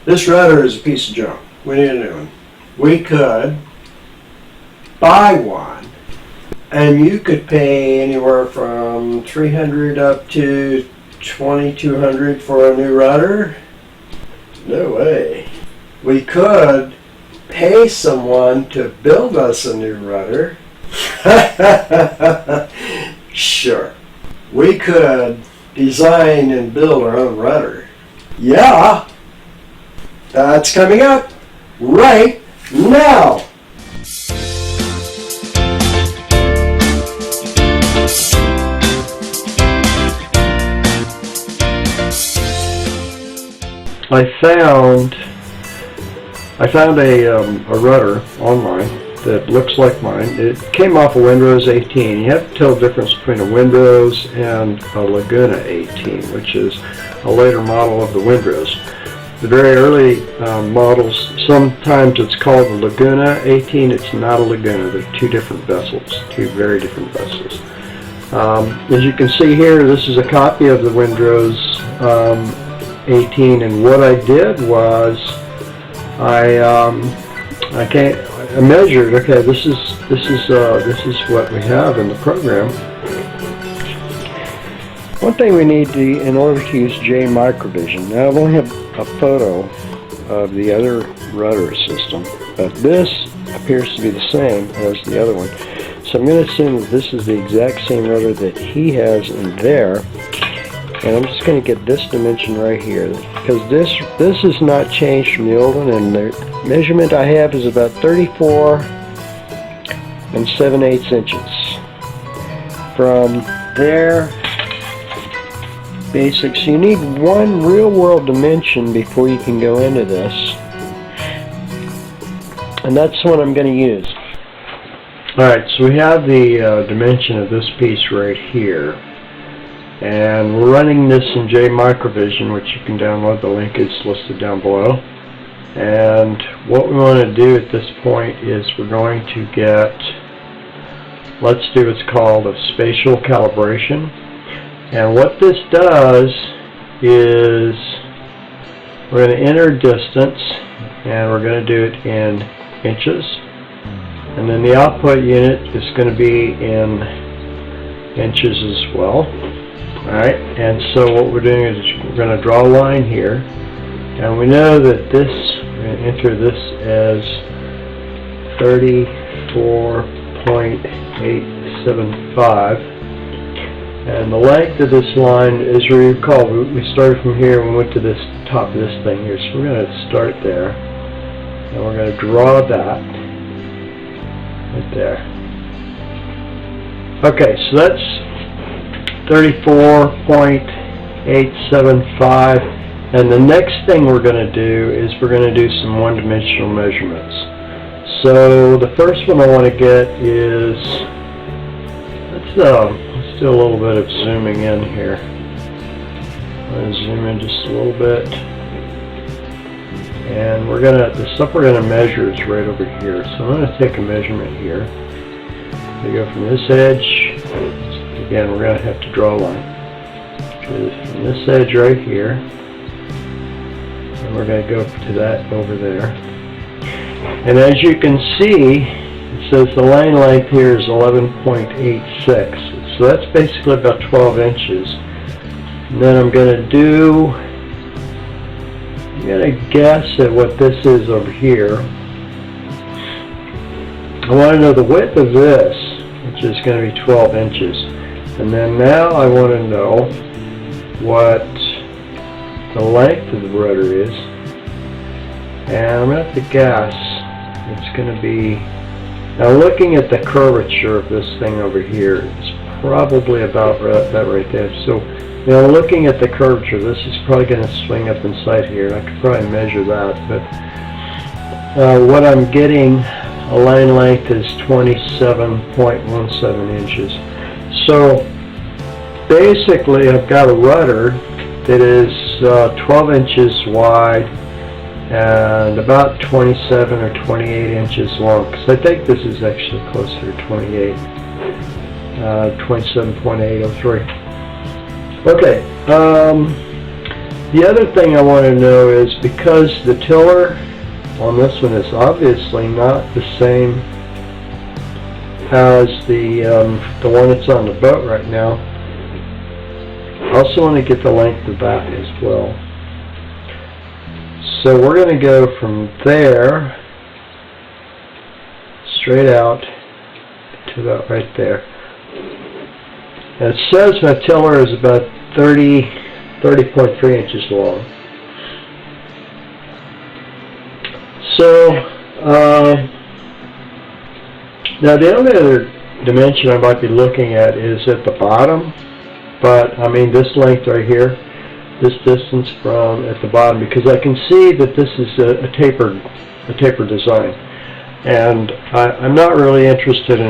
This rudder is a piece of junk. We need a new one. We could buy one, and you could pay anywhere from $300 up to $2,200 for a new rudder. No way. We could pay someone to build us a new rudder. Sure. We could design and build our own rudder. Yeah. That's coming up right now. I found a rudder online that looks like mine. It came off a Windrose 18. You have to tell the difference between a Windrose and a Laguna 18, which is a later model of the Windrose. The very early models, sometimes it's called the Laguna 18. It's not a Laguna. They're two different vessels, two very different vessels. As you can see here, this is a copy of the Windrose 18, and what I did was I measured. Okay, this is what we have in the program. One thing we need to, in order to use J microvision. Now I only have a photo of the other rudder system, but this appears to be the same as the other one. So I'm going to assume that this is the exact same rudder that he has in there. And I'm just going to get this dimension right here, because this is not changed from the old one, and the measurement I have is about 34 7/8 inches. From there, basics, you need one real world dimension before you can go into this, and that's what I'm going to use. Alright, so we have the dimension of this piece right here. And we're running this in J microvision, which you can download. The link is listed down below. And what we want to do at this point is we're going to get, let's do what's called a spatial calibration. And what this does is we're going to enter distance, and we're going to do it in inches. And then the output unit is going to be in inches as well. Alright, and so what we're doing is we're going to draw a line here, and we know that this, we're going to enter this as 34.875, and the length of this line, as you recall, we started from here and we went to this top of this thing here, so we're going to start there, and we're going to draw that right there. Okay, so that's 34.875, and the next thing we're going to do is we're going to do some one-dimensional measurements. So the first one I want to get is, let's do a little bit of zooming in here. I'm going to zoom in just a little bit, and the stuff we're going to measure is right over here. So I'm going to take a measurement here. We go from this edge. Again, we're going to have to draw a line from this edge right here, and we're going to go to that over there. And as you can see, it says the line length here is 11.86, so that's basically about 12 inches. And then I'm going to guess at what this is over here. I want to know the width of this, which is going to be 12 inches. And then now I want to know what the length of the rudder is. And I'm going to have to guess it's going to be, now looking at the curvature of this thing over here, it's probably about that right there. So, looking at the curvature, this is probably going to swing up inside here. I could probably measure that, but what I'm getting, a line length is 27.17 inches. So basically I've got a rudder that is 12 inches wide and about 27 or 28 inches long, because I think this is actually closer to 28, 27.803. Okay, The other thing I want to know is, because the tiller on this one is obviously not the same as the one that's on the boat right now, I also want to get the length of that as well. So we're going to go from there straight out to about right there. And it says my tiller is about 30.3 inches long. So now the only other dimension I might be looking at is at the bottom, but I mean this length right here, this distance from at the bottom, because I can see that this is a tapered design, and I'm not really interested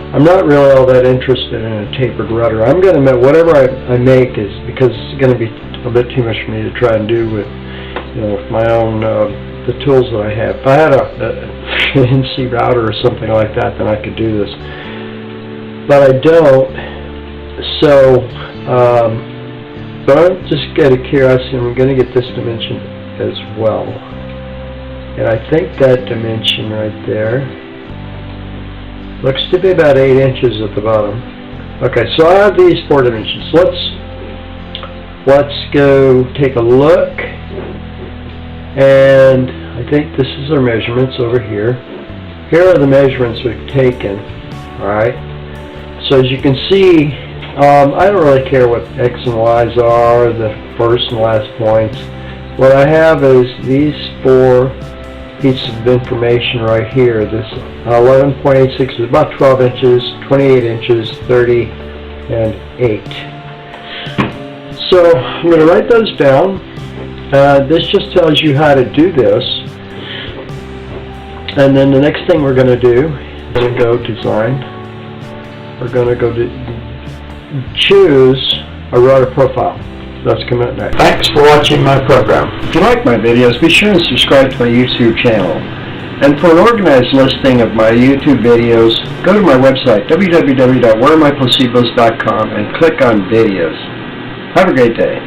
I'm not really all that interested in a tapered rudder. I'm going to make whatever I make is, because it's going to be a bit too much for me to try and do with, with my own the tools that I have. If I had an NC router or something like that, then I could do this, but I don't. So, but I'm just out of curiosity, I'm going to get this dimension as well, and I think that dimension right there looks to be about 8 inches at the bottom. Okay, so I have these 4 dimensions. Let's go take a look, and I think this is our measurements over here. Here are the measurements we've taken. Alright, so as you can see, I don't really care what X and Y's are, the first and last points. What I have is these 4 pieces of information right here. This 11.86 is about 12 inches, 28 inches, 30, and 8. So I'm going to write those down. This just tells you how to do this. And then the next thing we're going to do, we're going to go design. We're going to go to choose a rudder profile. That's coming up next. Thanks for watching my program. If you like my videos, be sure and subscribe to my YouTube channel. And for an organized listing of my YouTube videos, go to my website, www.wherearemyplacebos.com, and click on videos. Have a great day.